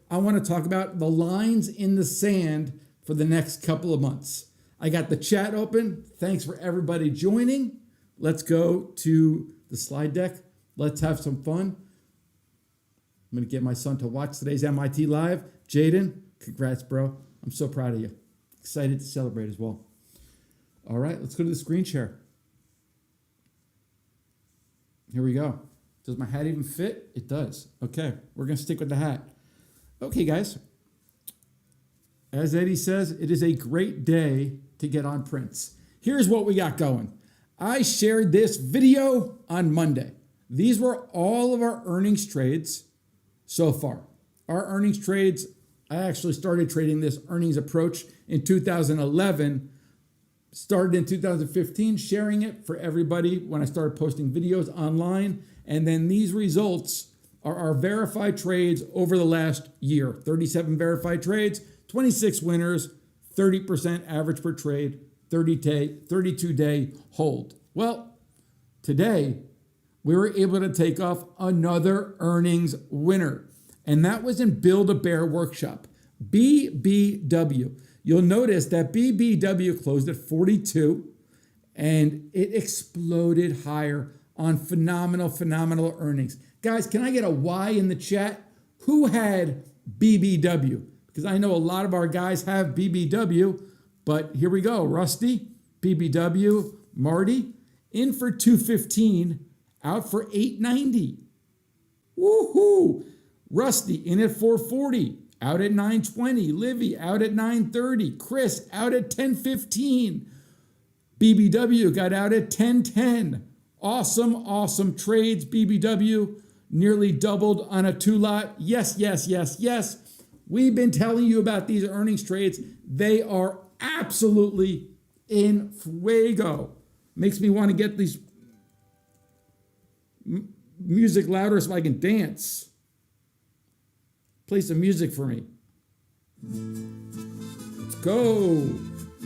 I want to talk about the lines in the sand for the next couple of months. I got the chat open. Thanks for everybody joining. Let's go to the slide deck. Let's have some fun. I'm going to get my son to watch today's MIT Live. Jaden, congrats, bro. I'm so proud of you. Excited to celebrate as well. All right, let's go to the screen share. Here we go. Does my hat even fit? It does. Okay, we're going to stick with the hat. Okay, guys. As Eddie says, it is a great day to get on prints. Here's what we got going. I shared this video on Monday. These were all of our earnings trades so far. Our earnings trades, I actually started trading this earnings approach in 2011, started in 2015, sharing it for everybody when I started posting videos online. And then these results are our verified trades over the last year. 37 verified trades, 26 winners, 30% average per trade, 32-day hold. Well, today we were able to take off another earnings winner, and that was in Build a Bear Workshop, BBW. You'll notice that BBW closed at 42, and it exploded higher on phenomenal earnings. Guys, can I get a Y in the chat? Who had BBW? Because I know a lot of our guys have BBW, but here we go. Rusty, BBW, Marty, in for 215, out for 890. Woohoo! Rusty in at 440, out at 920. Livy out at 930. Chris out at 1015. BBW got out at 1010. Awesome trades. BBW nearly doubled on a 2-lot. Yes. We've been telling you about these earnings trades. They are absolutely in fuego. Makes me want to get these music louder so I can dance. Play some music for me. Let's go.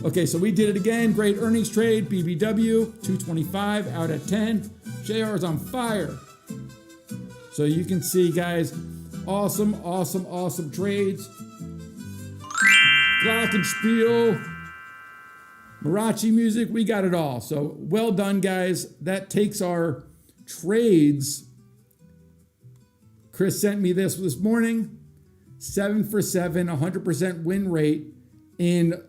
Okay, so we did it again. Great earnings trade. BBW, 225 out at 10. JR is on fire. So you can see, guys, awesome trades. Glockenspiel, Marachi music, we got it all. So well done, guys. That takes our trades. Chris sent me this morning. 7 for 7, 100% win rate in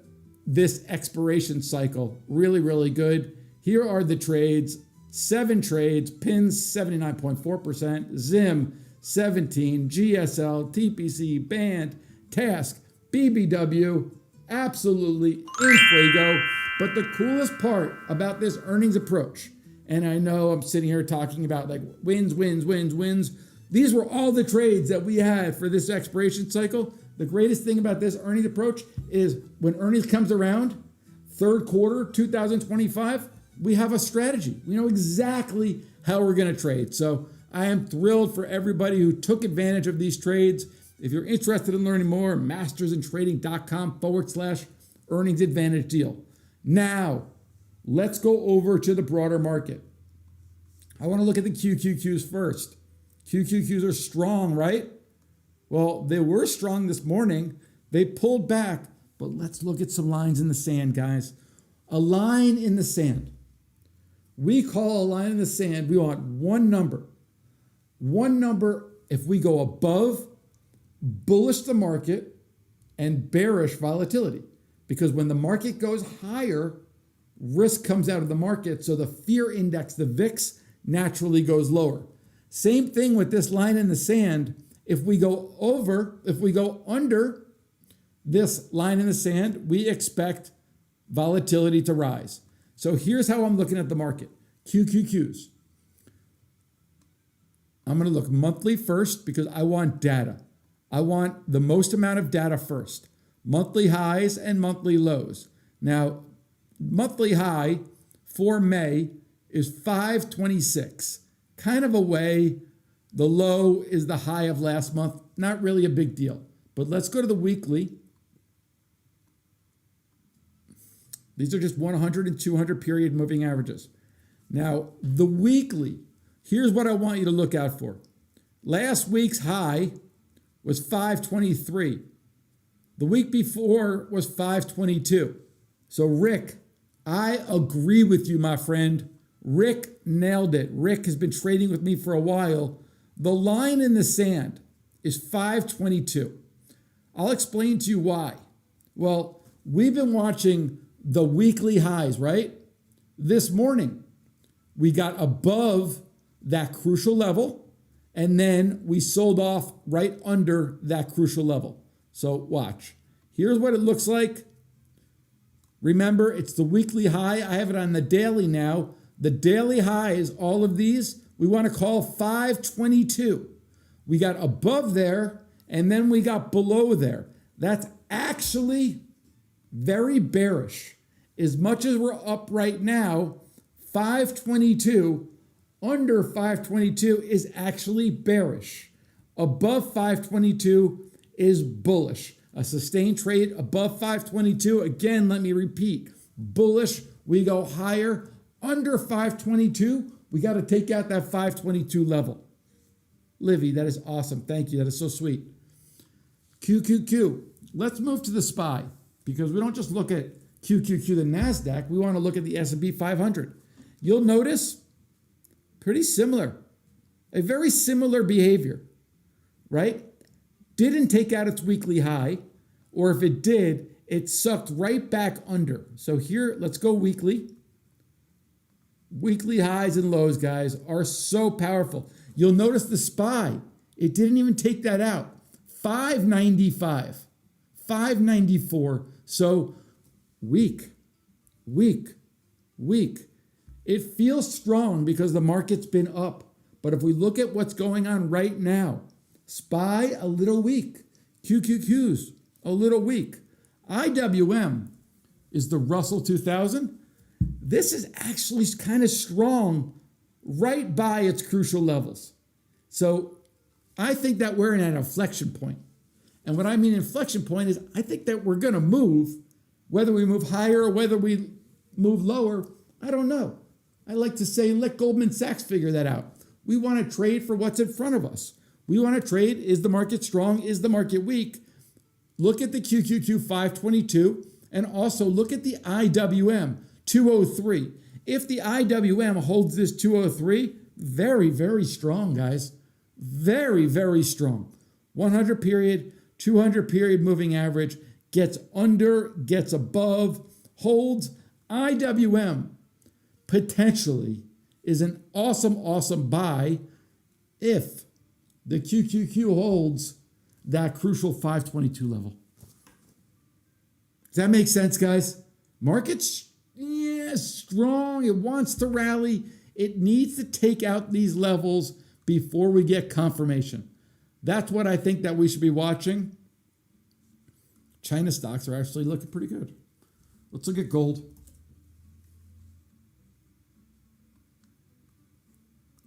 this expiration cycle. Really good. Here are the trades. 7 trades, pins 79.4%, Zim 17, GSL, TPC, Band, Task, BBW, absolutely in fuego. But the coolest part about this earnings approach, and I know I'm sitting here talking about like wins. These were all the trades that we had for this expiration cycle. The greatest thing about this earnings approach is when earnings comes around, third quarter 2025, we have a strategy. We know exactly how we're going to trade. So I am thrilled for everybody who took advantage of these trades. If you're interested in learning more, mastersintrading.com/earnings advantage deal. Now, let's go over to the broader market. I want to look at the QQQs first. QQQs are strong, right? Well, they were strong this morning. They pulled back, but let's look at some lines in the sand, guys. A line in the sand. We call a line in the sand, we want one number. One number if we go above, bullish the market, and bearish volatility. Because when the market goes higher, risk comes out of the market, so the fear index, the VIX, naturally goes lower. Same thing with this line in the sand. If we go under this line in the sand, we expect volatility to rise. So here's how I'm looking at the market. QQQs. I'm going to look monthly first because I want data. I want the most amount of data first. Monthly highs and monthly lows. Now, monthly high for May is 526. Kind of away. The low is the high of last month. Not really a big deal. But let's go to the weekly. These are just 100 and 200 period moving averages. Now, the weekly, here's what I want you to look out for. Last week's high was 523. The week before was 522. So Rick, I agree with you, my friend. Rick nailed it. Rick has been trading with me for a while. The line in the sand is 522. I'll explain to you why. Well, we've been watching the weekly highs, right? This morning, we got above that crucial level, and then we sold off right under that crucial level. So watch. Here's what it looks like. Remember, it's the weekly high. I have it on the daily now. The daily high is all of these. We want to call 522. We got above there, and then we got below there. That's actually very bearish. As much as we're up right now, 522 under 522 is actually bearish. Above 522 is bullish. A sustained trade above 522, again, let me repeat, bullish. We go higher. Under 522, we got to take out that 522 level. Livy, that is awesome. Thank you. That is so sweet. QQQ. Let's move to the SPY, because we don't just look at QQQ, the NASDAQ. We want to look at the S&P 500. You'll notice pretty similar, a very similar behavior, right? Didn't take out its weekly high, or if it did, it sucked right back under. So here, let's go weekly. Weekly highs and lows, guys, are so powerful. You'll notice the SPY, it didn't even take that out. 595, 594. So weak. It feels strong because the market's been up. But if we look at what's going on right now, SPY a little weak. QQQs a little weak. IWM is the Russell 2000. This is actually kind of strong right by its crucial levels. So I think that we're in an inflection point. And what I mean inflection point is I think that we're going to move, whether we move higher or whether we move lower, I don't know. I like to say, let Goldman Sachs figure that out. We want to trade for what's in front of us. We want to trade, is the market strong? Is the market weak? Look at the QQQ 522 and also look at the IWM 203. If the IWM holds this 203, very, very strong, guys. Very, very strong. 100 period, 200 period moving average, gets under, gets above, holds. IWM potentially is an awesome buy if the QQQ holds that crucial 522 level. Does that make sense, guys? Market's strong. It wants to rally. It needs to take out these levels before we get confirmation. That's what I think that we should be watching. China stocks are actually looking pretty good. Let's look at gold.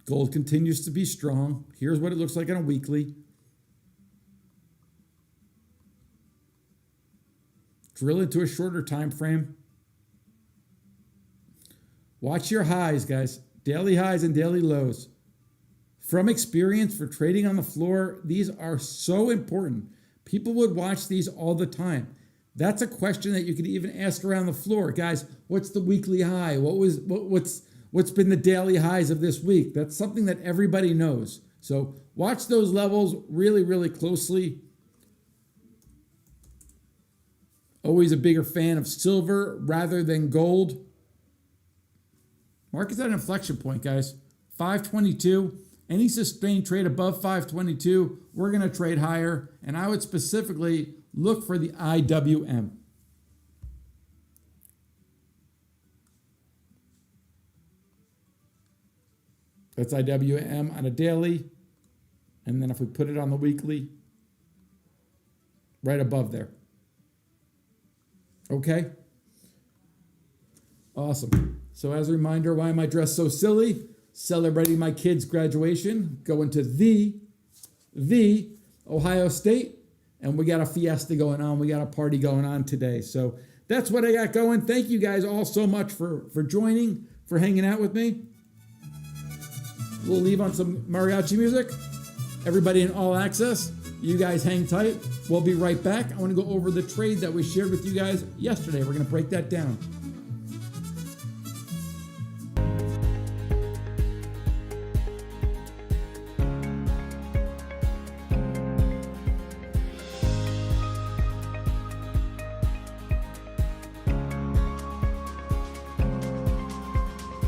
Gold continues to be strong. Here's what it looks like on a weekly. Drill into a shorter time frame. Watch your highs, guys. Daily highs and daily lows. From experience for trading on the floor, these are so important. People would watch these all the time. That's a question that you could even ask around the floor. Guys, what's the weekly high? What's been the daily highs of this week? That's something that everybody knows. So watch those levels really, really closely. Always a bigger fan of silver rather than gold. Market's at an inflection point, guys. 522. Any sustained trade above 522, we're going to trade higher. And I would specifically look for the IWM. That's IWM on a daily. And then if we put it on the weekly, right above there. Okay? Awesome. So as a reminder, why am I dressed so silly? Celebrating my kid's graduation, going to the Ohio State, and we got a fiesta going on. We got a party going on today. So that's what I got going. Thank you guys all so much for joining, for hanging out with me. We'll leave on some mariachi music. Everybody in all access. You guys hang tight. We'll be right back. I want to go over the trade that we shared with you guys yesterday. We're going to break that down.